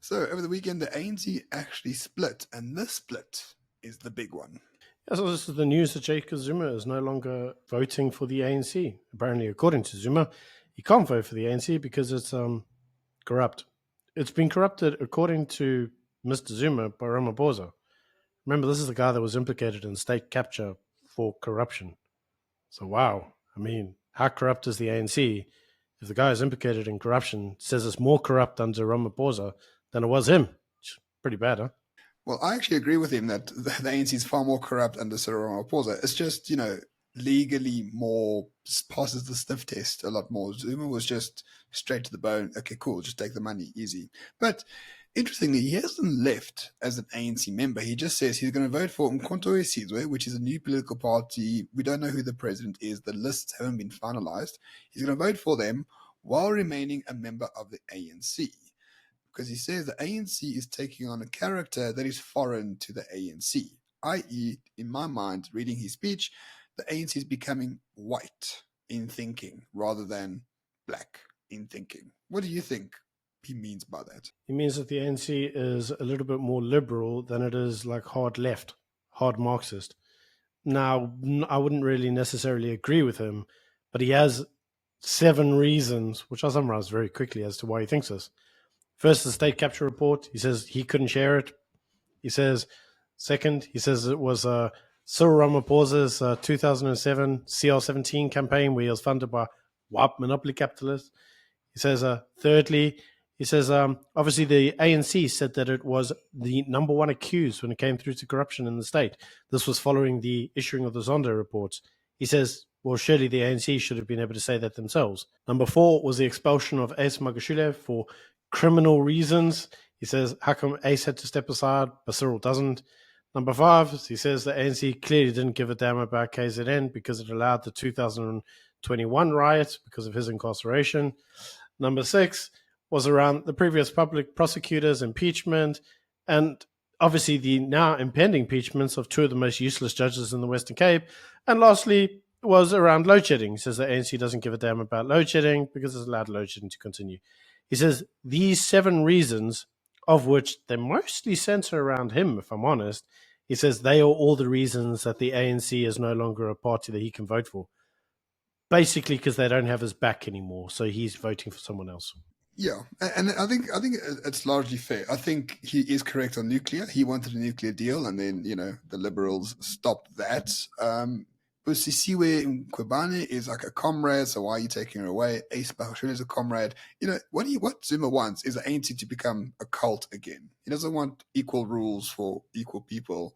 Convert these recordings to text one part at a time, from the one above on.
So over the weekend, the ANC actually split, and this split is the big one. Yeah, so this is the news that Jacob Zuma is no longer voting for the ANC. Apparently, according to Zuma, he can't vote for the ANC because it's corrupt. It's been corrupted, according to Mr. Zuma, by Ramaphosa. Remember, this is the guy that was implicated in state capture for corruption. So, wow. I mean, how corrupt is the ANC? If the guy is implicated in corruption, says it's more corrupt under Ramaphosa than it was him. It's pretty bad, huh? Well, I actually agree with him that the ANC is far more corrupt under Cyril Ramaphosa. It's just, legally more passes the sniff test a lot more. Zuma was just straight to the bone. Okay, cool, just take the money, easy. But interestingly, he hasn't left as an ANC member. He just says he's going to vote for Umkhonto weSizwe, which is a new political party. We don't know who the president is. The lists haven't been finalized. He's going to vote for them while remaining a member of the ANC. Because he says the ANC is taking on a character that is foreign to the ANC, i.e., in my mind, reading his speech, the ANC is becoming white in thinking rather than black in thinking. What do you think he means by that? He means that the ANC is a little bit more liberal than it is like hard left, hard Marxist. Now, I wouldn't really necessarily agree with him, but he has 7 reasons, which I'll summarize very quickly as to why he thinks this. First, the state capture report. He says he couldn't share it. He says, second, he says it was Cyril Ramaphosa's 2007 CR17 campaign where he was funded by white monopoly capitalists. He says, thirdly, he says, obviously the ANC said that it was the number one accused when it came through to corruption in the state. This was following the issuing of the Zondo reports. He says, well, surely the ANC should have been able to say that themselves. Number 4 was the expulsion of Ace Magashule for criminal reasons. He says, how come Ace had to step aside, but Cyril doesn't? Number 5, he says the ANC clearly didn't give a damn about KZN because it allowed the 2021 riots because of his incarceration. Number 6 was around the previous public prosecutor's impeachment and obviously the now impending impeachments of 2 of the most useless judges in the Western Cape. And lastly was around load shedding. He says the ANC doesn't give a damn about load shedding because it's allowed load shedding to continue. He says these 7 reasons, of which they mostly center around him, if I'm honest, he says they are all the reasons that the ANC is no longer a party that he can vote for. Basically because they don't have his back anymore, so he's voting for someone else. Yeah, and I think it's largely fair. I think he is correct on nuclear. He wanted a nuclear deal, and then the Liberals stopped that. Busisiwe Mkhwebane is like a comrade, so why are you taking her away? Ace Magashule is a comrade. What Zuma wants is the ANC to become a cult again. He doesn't want equal rules for equal people.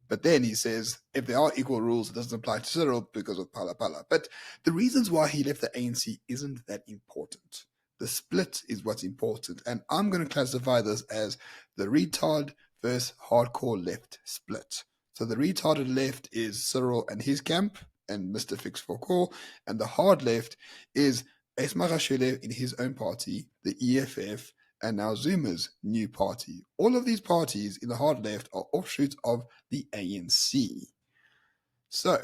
But then he says, if there are equal rules, it doesn't apply to Cyril because of Phala Phala. But the reasons why he left the ANC isn't that important. The split is what's important. And I'm going to classify this as the retard versus hardcore left split. So the retarded left is Cyril and his camp and Mr. Fix for Call. And the hard left is Ace Magashule in his own party, the EFF, and now Zuma's new party. All of these parties in the hard left are offshoots of the ANC. So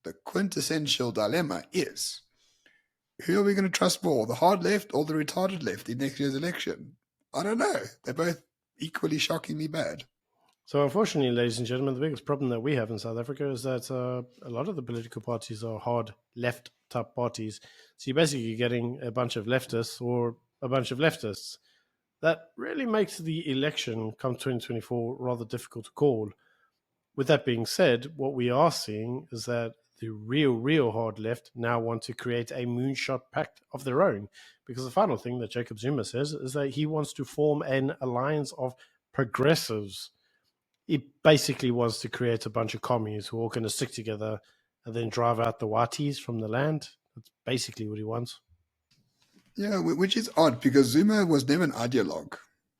the quintessential dilemma is, who are we going to trust more, the hard left or the retarded left in next year's election? I don't know. They're both equally shockingly bad. So unfortunately, ladies and gentlemen, the biggest problem that we have in South Africa is that a lot of the political parties are hard left type parties. So you're basically getting a bunch of leftists or a bunch of leftists. That really makes the election come 2024 rather difficult to call. With that being said, what we are seeing is that the real hard left now want to create a moonshot pact of their own. Because the final thing that Jacob Zuma says is that he wants to form an alliance of progressives. He basically wants to create a bunch of commies who are all going to stick together and then drive out the whiteys from the land. That's basically what he wants. Yeah, which is odd because Zuma was never an ideologue.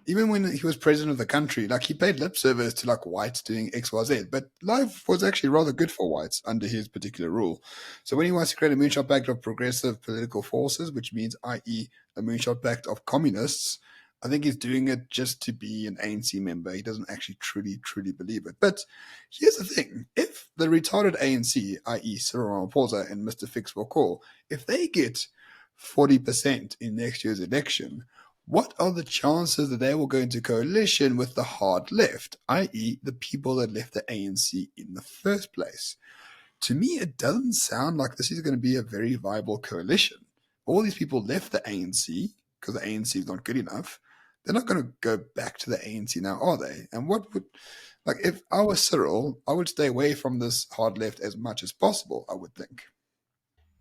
Even when he was president of the country, he paid lip service to whites doing XYZ, but life was actually rather good for whites under his particular rule. So when he wants to create a moonshot pact of progressive political forces, which means, i.e., a moonshot pact of communists, I think he's doing it just to be an ANC member. He doesn't actually truly believe it. But here's the thing. If the retarded ANC, i.e. Cyril Ramaphosa and Mr. Fix for Call, if they get 40% in next year's election, what are the chances that they will go into coalition with the hard left, i.e., the people that left the ANC in the first place? To me, it doesn't sound like this is going to be a very viable coalition. All these people left the ANC because the ANC is not good enough. They're not going to go back to the ANC now, are they? And what would, like, if I was Cyril, I would stay away from this hard left as much as possible, I would think.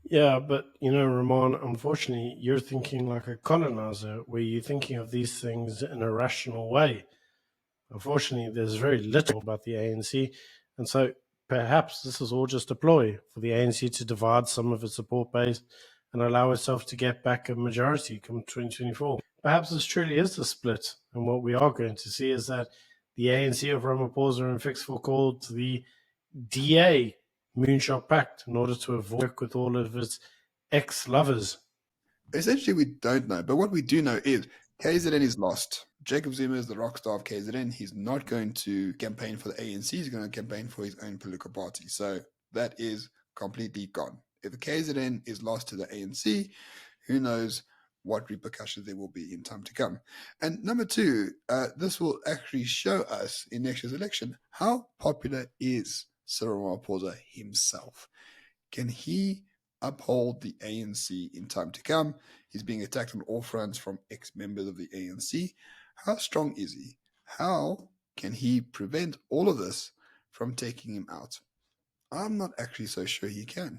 Yeah, but Ramon, unfortunately, you're thinking like a colonizer, where you're thinking of these things in a rational way. Unfortunately, there's very little about the ANC, and so perhaps this is all just a ploy for the ANC to divide some of its support base and allow itself to get back a majority come 2024. Perhaps this truly is the split, and what we are going to see is that the ANC of Ramaphosa and Fix for called the DA Moonshot Pact in order to avoid work with all of its ex-lovers. Essentially, we don't know. But what we do know is KZN is lost. Jacob Zuma is the rock star of KZN. He's not going to campaign for the ANC. He's going to campaign for his own political party. So that is completely gone. If the KZN is lost to the ANC, who knows what repercussions there will be in time to come. And number two, this will actually show us in next year's election how popular is Cyril Ramaphosa himself. Can he uphold the ANC in time to come? He's being attacked on all fronts from ex-members of the ANC. How strong is he? How can he prevent all of this from taking him out? I'm not actually so sure he can.